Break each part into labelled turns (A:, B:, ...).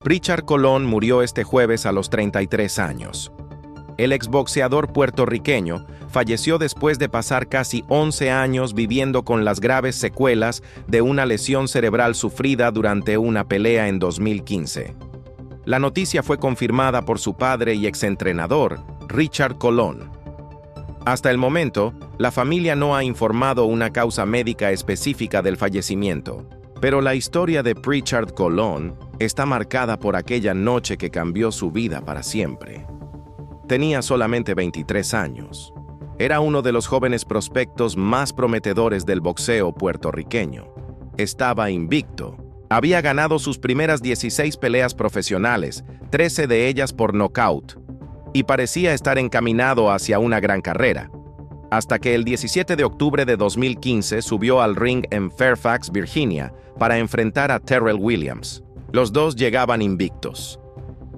A: Richard Colón murió este jueves a los 33 años. El exboxeador puertorriqueño falleció después de pasar casi 11 años viviendo con las graves secuelas de una lesión cerebral sufrida durante una pelea en 2015. La noticia fue confirmada por su padre y exentrenador, Richard Colón. Hasta el momento, la familia no ha informado una causa médica específica del fallecimiento, pero la historia de Richard Colón está marcada por aquella noche que cambió su vida para siempre. Tenía solamente 23 años. Era uno de los jóvenes prospectos más prometedores del boxeo puertorriqueño. Estaba invicto. Había ganado sus primeras 16 peleas profesionales, 13 de ellas por nocaut, y parecía estar encaminado hacia una gran carrera, hasta que el 17 de octubre de 2015 subió al ring en Fairfax, Virginia, para enfrentar a Terrell Williams. Los dos llegaban invictos.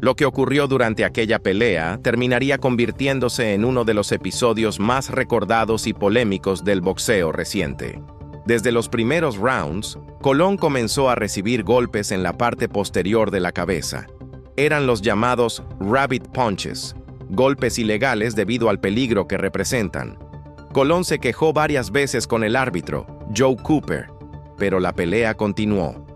A: Lo que ocurrió durante aquella pelea terminaría convirtiéndose en uno de los episodios más recordados y polémicos del boxeo reciente. Desde los primeros rounds, Colón comenzó a recibir golpes en la parte posterior de la cabeza. Eran los llamados rabbit punches, golpes ilegales debido al peligro que representan. Colón se quejó varias veces con el árbitro, Joe Cooper, pero la pelea continuó.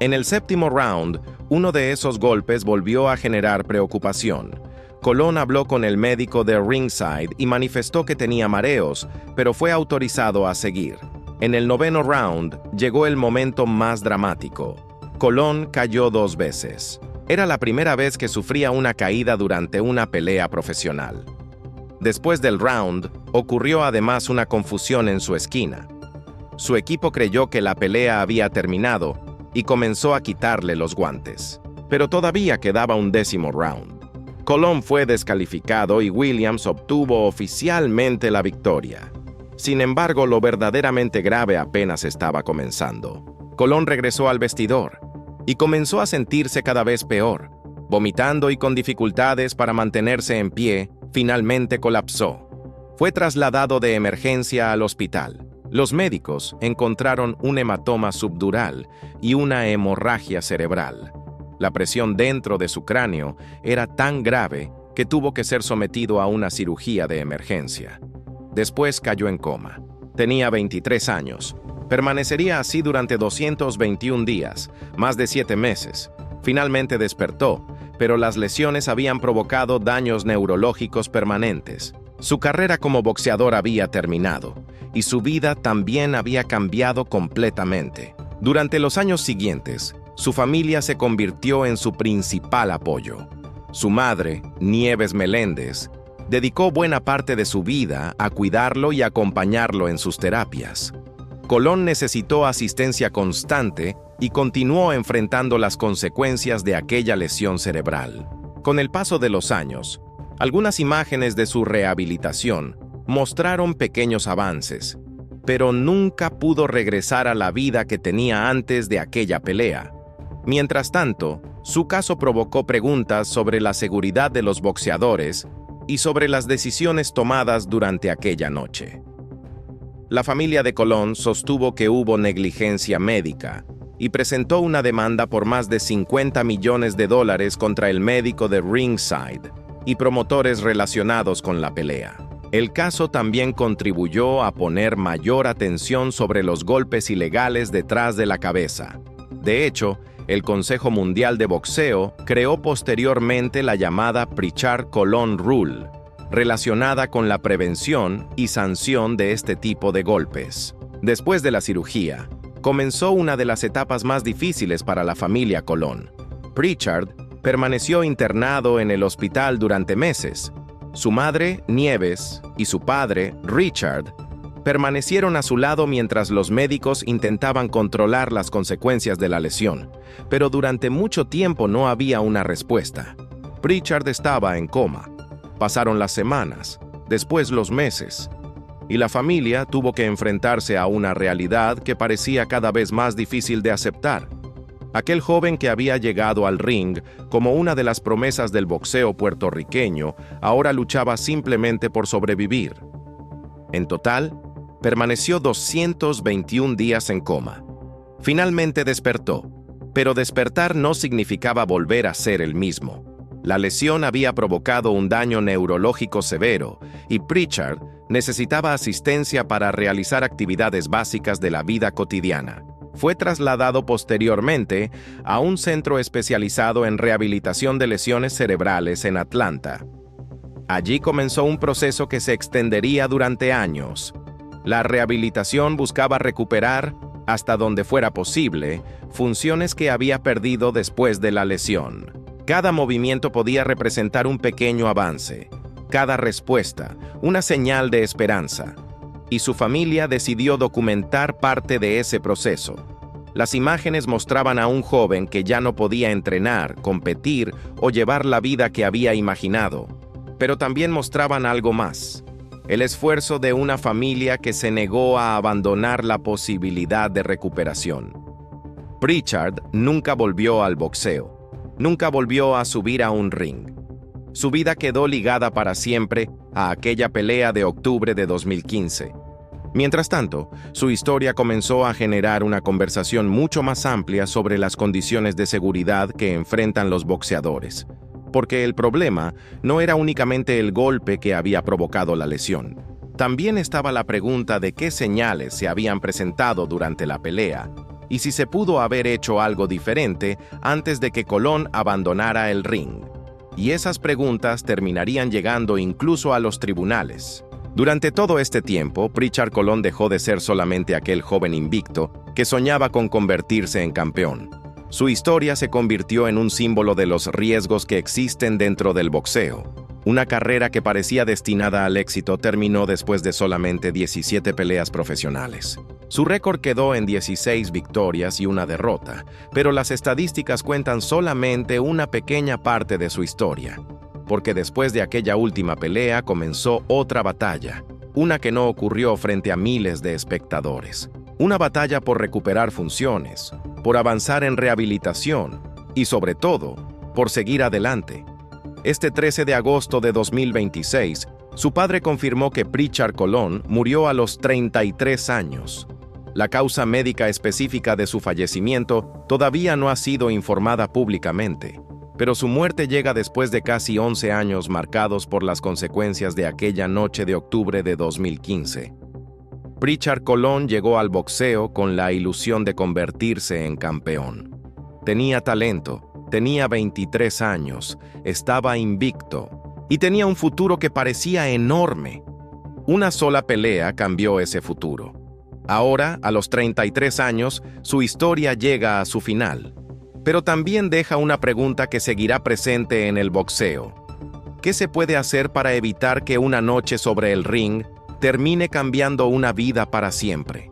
A: En el séptimo round, uno de esos golpes volvió a generar preocupación. Colón habló con el médico de ringside y manifestó que tenía mareos, pero fue autorizado a seguir. En el noveno round, llegó el momento más dramático. Colón cayó 2 veces. Era la primera vez que sufría una caída durante una pelea profesional. Después del round, ocurrió además una confusión en su esquina. Su equipo creyó que la pelea había terminado y comenzó a quitarle los guantes. Pero todavía quedaba un 10º round. Colón fue descalificado y Williams obtuvo oficialmente la victoria. Sin embargo, lo verdaderamente grave apenas estaba comenzando. Colón regresó al vestidor y comenzó a sentirse cada vez peor. Vomitando y con dificultades para mantenerse en pie, finalmente colapsó. Fue trasladado de emergencia al hospital. Los médicos encontraron un hematoma subdural y una hemorragia cerebral. La presión dentro de su cráneo era tan grave que tuvo que ser sometido a una cirugía de emergencia. Después cayó en coma. Tenía 23 años. Permanecería así durante 221 días, más de 7 meses. Finalmente despertó, pero las lesiones habían provocado daños neurológicos permanentes. Su carrera como boxeador había terminado, y su vida también había cambiado completamente. Durante los años siguientes, su familia se convirtió en su principal apoyo. Su madre, Nieves Meléndez, dedicó buena parte de su vida a cuidarlo y acompañarlo en sus terapias. Colón necesitó asistencia constante y continuó enfrentando las consecuencias de aquella lesión cerebral. Con el paso de los años, algunas imágenes de su rehabilitación mostraron pequeños avances, pero nunca pudo regresar a la vida que tenía antes de aquella pelea. Mientras tanto, su caso provocó preguntas sobre la seguridad de los boxeadores y sobre las decisiones tomadas durante aquella noche. La familia de Colón sostuvo que hubo negligencia médica y presentó una demanda por más de $50 millones contra el médico de ringside y promotores relacionados con la pelea. El caso también contribuyó a poner mayor atención sobre los golpes ilegales detrás de la cabeza. De hecho, el Consejo Mundial de Boxeo creó posteriormente la llamada Richard Colón Rule, relacionada con la prevención y sanción de este tipo de golpes. Después de la cirugía, comenzó una de las etapas más difíciles para la familia Colón. Richard permaneció internado en el hospital durante meses. Su madre, Nieves, y su padre, Richard, permanecieron a su lado mientras los médicos intentaban controlar las consecuencias de la lesión, pero durante mucho tiempo no había una respuesta. Richard estaba en coma. Pasaron las semanas, después los meses, y la familia tuvo que enfrentarse a una realidad que parecía cada vez más difícil de aceptar. Aquel joven que había llegado al ring como una de las promesas del boxeo puertorriqueño ahora luchaba simplemente por sobrevivir. En total, permaneció 221 días en coma. Finalmente despertó, Pero despertar no significaba volver a ser el mismo. La lesión había provocado un daño neurológico severo y Pritchard necesitaba asistencia para realizar actividades básicas de la vida cotidiana. Fue trasladado posteriormente a un centro especializado en rehabilitación de lesiones cerebrales en Atlanta. Allí comenzó un proceso que se extendería durante años. La rehabilitación buscaba recuperar, hasta donde fuera posible, funciones que había perdido después de la lesión. Cada movimiento podía representar un pequeño avance, cada respuesta, una señal de esperanza. Y su familia decidió documentar parte de ese proceso. Las imágenes mostraban a un joven que ya no podía entrenar, competir o llevar la vida que había imaginado, pero también mostraban algo más: el esfuerzo de una familia que se negó a abandonar la posibilidad de recuperación. Pritchard nunca volvió al boxeo. Nunca volvió a subir a un ring. Su vida quedó ligada para siempre a aquella pelea de octubre de 2015. Mientras tanto, su historia comenzó a generar una conversación mucho más amplia sobre las condiciones de seguridad que enfrentan los boxeadores, porque el problema no era únicamente el golpe que había provocado la lesión. También estaba la pregunta de qué señales se habían presentado durante la pelea, y si se pudo haber hecho algo diferente antes de que Colón abandonara el ring. Y esas preguntas terminarían llegando incluso a los tribunales. Durante todo este tiempo, Pritchard Colón dejó de ser solamente aquel joven invicto que soñaba con convertirse en campeón. Su historia se convirtió en un símbolo de los riesgos que existen dentro del boxeo. Una carrera que parecía destinada al éxito terminó después de solamente 17 peleas profesionales. Su récord quedó en 16 victorias y una derrota, pero las estadísticas cuentan solamente una pequeña parte de su historia, porque después de aquella última pelea comenzó otra batalla, una que no ocurrió frente a miles de espectadores. Una batalla por recuperar funciones, por avanzar en rehabilitación y, sobre todo, por seguir adelante. Este 13 de agosto de 2026, su padre confirmó que Pritchard Colón murió a los 33 años. La causa médica específica de su fallecimiento todavía no ha sido informada públicamente, pero su muerte llega después de casi 11 años marcados por las consecuencias de aquella noche de octubre de 2015. Pritchard Colón llegó al boxeo con la ilusión de convertirse en campeón. Tenía talento, tenía 23 años, estaba invicto y tenía un futuro que parecía enorme. Una sola pelea cambió ese futuro. Ahora, a los 33 años, su historia llega a su final. Pero también deja una pregunta que seguirá presente en el boxeo. ¿Qué se puede hacer para evitar que una noche sobre el ring termine cambiando una vida para siempre?